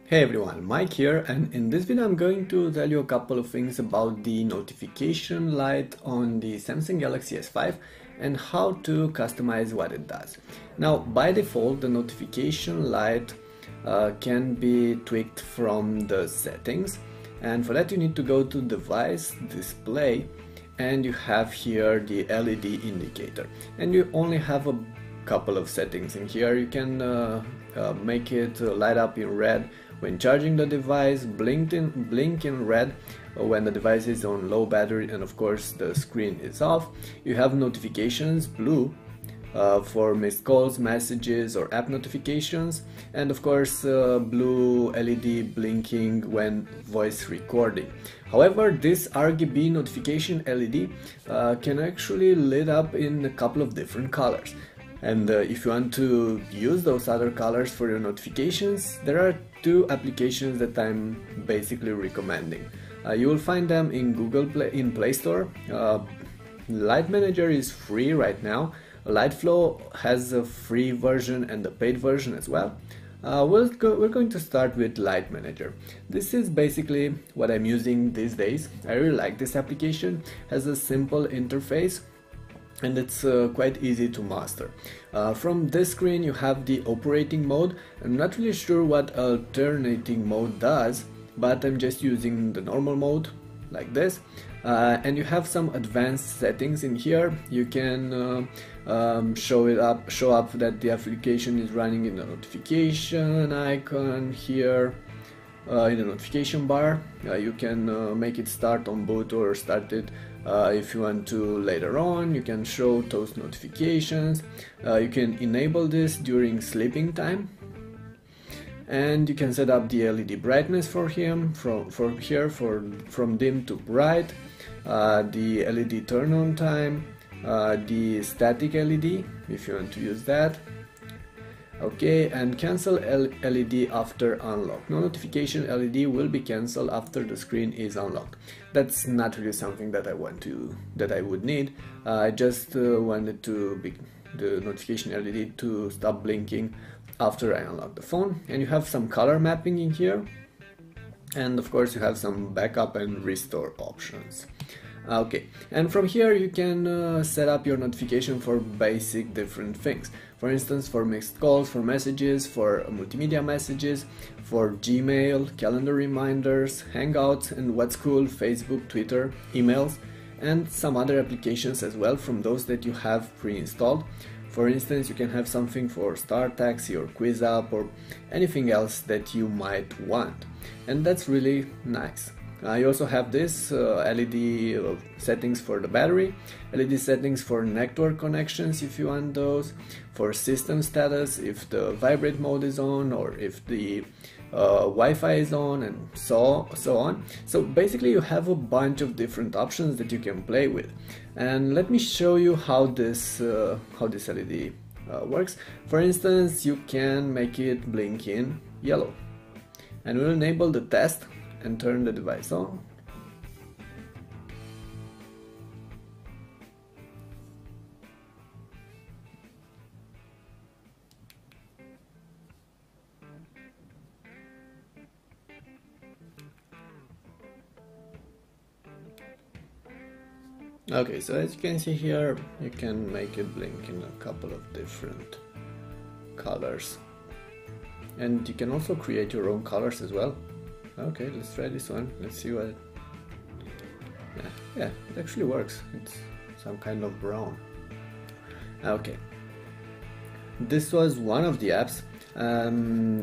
Hey everyone, Mike here, and in this video I'm going to tell you a couple of things about the notification light on the Samsung Galaxy S5 and how to customize what it does. Now, by default, the notification light can be tweaked from the settings, and for that you need to go to Device, Display, and you have here the LED indicator, and you only have a couple of settings in here. You can make it light up in red when charging the device, blink in red when the device is on low battery, and of course the screen is off. You have notifications blue for missed calls, messages or app notifications, and of course blue LED blinking when voice recording. However, this RGB notification LED can actually lit up in a couple of different colors. And if you want to use those other colors for your notifications, there are two applications that I'm basically recommending. You will find them in Play Store. Light Manager is free right now. Lightflow has a free version and a paid version as well. We're going to start with Light Manager. This is basically what I'm using these days. I really like this application. It has a simple interface and it's quite easy to master. From this screen you have the operating mode. I'm not really sure what alternating mode does, but I'm just using the normal mode like this. And you have some advanced settings in here. You can show up that the application is running in the notification icon here. In the notification bar, you can make it start on boot or start it if you want to later on. You can show those notifications. You can enable this during sleeping time, and you can set up the LED brightness for from dim to bright, the LED turn on time, the static LED if you want to use that. Okay, and cancel LED after unlock. No notification LED will be cancelled after the screen is unlocked. That's not really something that I would need. I just wanted the notification LED to stop blinking after I unlock the phone. And you have some color mapping in here, and of course you have some backup and restore options. Okay, and from here you can set up your notification for basic different things. For instance, for missed calls, for messages, for multimedia messages, for Gmail, calendar reminders, Hangouts, and what's cool, Facebook, Twitter, emails, and some other applications as well from those that you have pre-installed. For instance, you can have something for StarTaxi or QuizUp or anything else that you might want, and that's really nice. You also have this LED settings for the battery, LED settings for network connections if you want those, for system status if the vibrate mode is on or if the Wi-Fi is on, and so on. So basically you have a bunch of different options that you can play with, and let me show you how this LED works. For instance, you can make it blink in yellow, and we'll enable the test and turn the device on. Okay, so as you can see here, you can make it blink in a couple of different colors, and you can also create your own colors as well. Okay, let's try this one. Let's see what. Yeah, it actually works. It's some kind of brown. Okay, this was one of the apps.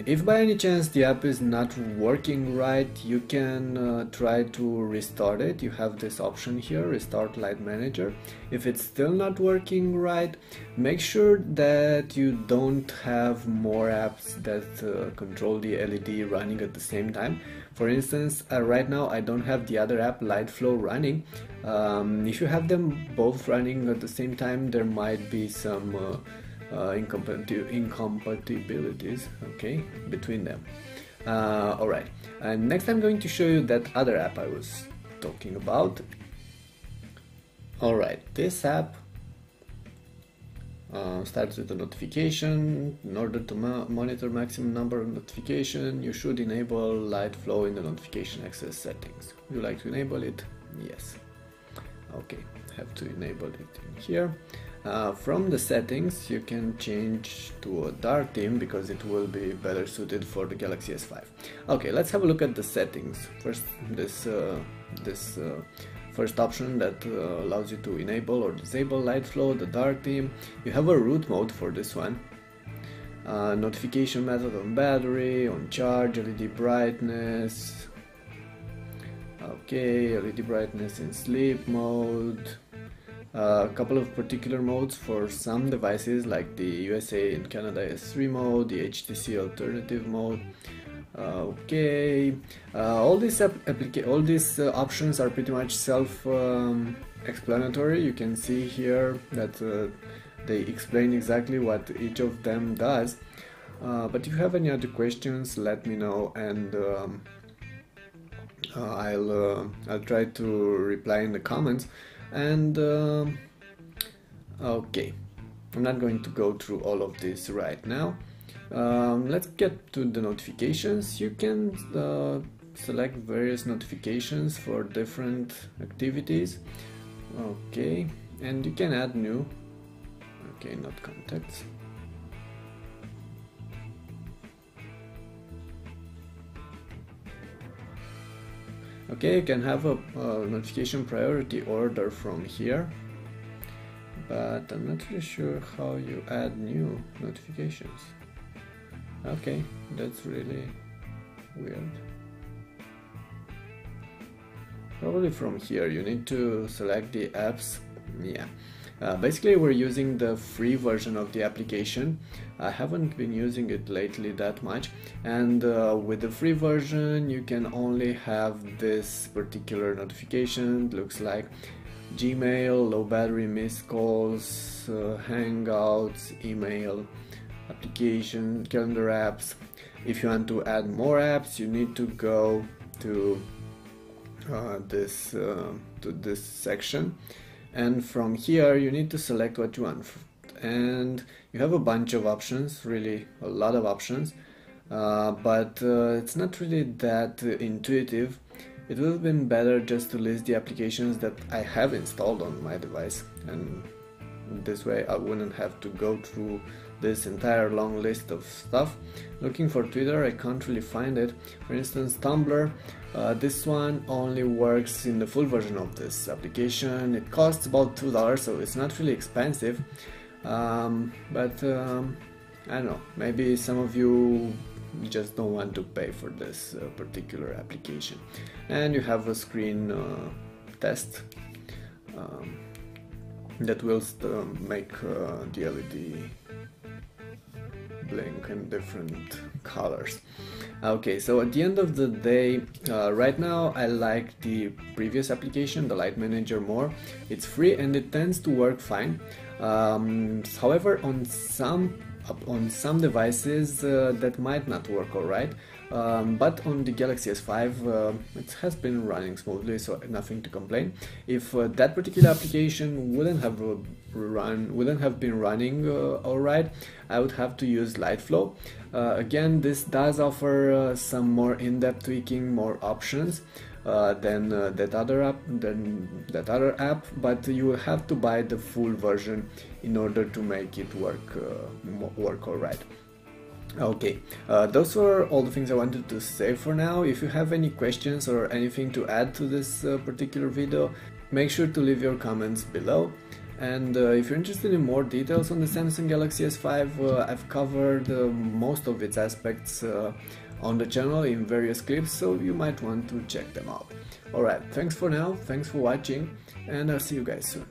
If by any chance the app is not working right, you can try to restart it. You have this option here, Restart Light Manager. If it's still not working right, make sure that you don't have more apps that control the LED running at the same time. For instance, right now I don't have the other app, Lightflow, running. If you have them both running at the same time, there might be some incompatibilities, okay, between them. Alright, and next I'm going to show you that other app I was talking about. Alright, this app starts with a notification. In order to monitor maximum number of notification, you should enable light flow in the notification access settings. Would you like to enable it? Yes. Okay, have to enable it in here. From the settings, you can change to a dark theme because it will be better suited for the Galaxy S5. Okay, let's have a look at the settings. First, this first option that allows you to enable or disable light flow, the dark theme. You have a root mode for this one. Notification method on battery, on charge, LED brightness. Okay, LED brightness in sleep mode. A couple of particular modes for some devices like the USA and Canada S3 mode, the HTC alternative mode. Okay, all these options are pretty much self-explanatory. You can see here that they explain exactly what each of them does. But if you have any other questions, let me know, and I'll try to reply in the comments. And okay, I'm not going to go through all of this right now. Let's get to the notifications. You can select various notifications for different activities. Okay, and you can add new. Okay, not contacts. Okay, you can have a notification priority order from here, but I'm not really sure how you add new notifications. Okay, that's really weird. Probably from here you need to select the apps. Yeah, basically we're using the free version of the application. I haven't been using it lately that much, and with the free version you can only have this particular notification. It looks like Gmail, low battery, missed calls, Hangouts, email, application, calendar apps. If you want to add more apps, you need to go to this section, and from here you need to select what you want, and you have a bunch of options, really a lot of options, but it's not really that intuitive. It would have been better just to list the applications that I have installed on my device, and this way I wouldn't have to go through this entire long list of stuff. Looking for Twitter, I can't really find it. For instance, Tumblr, this one only works in the full version of this application. It costs about $2, so it's not really expensive, but I don't know, maybe some of you just don't want to pay for this particular application. And you have a screen test that will make the LED blink in different colors. Okay, so at the end of the day, right now I like the previous application, the Light Manager, more. It's free and it tends to work fine. However, on some devices that might not work alright, but on the Galaxy S5 it has been running smoothly, so nothing to complain. If that particular application wouldn't have been running alright, I would have to use LightFlow. Again, this does offer some more in-depth tweaking, more options than that other app, but you will have to buy the full version in order to make it work alright. Okay, those were all the things I wanted to say for now. If you have any questions or anything to add to this particular video, make sure to leave your comments below. And if you're interested in more details on the Samsung Galaxy S5, I've covered most of its aspects on the channel in various clips, so you might want to check them out. Alright, thanks for now, thanks for watching, and I'll see you guys soon.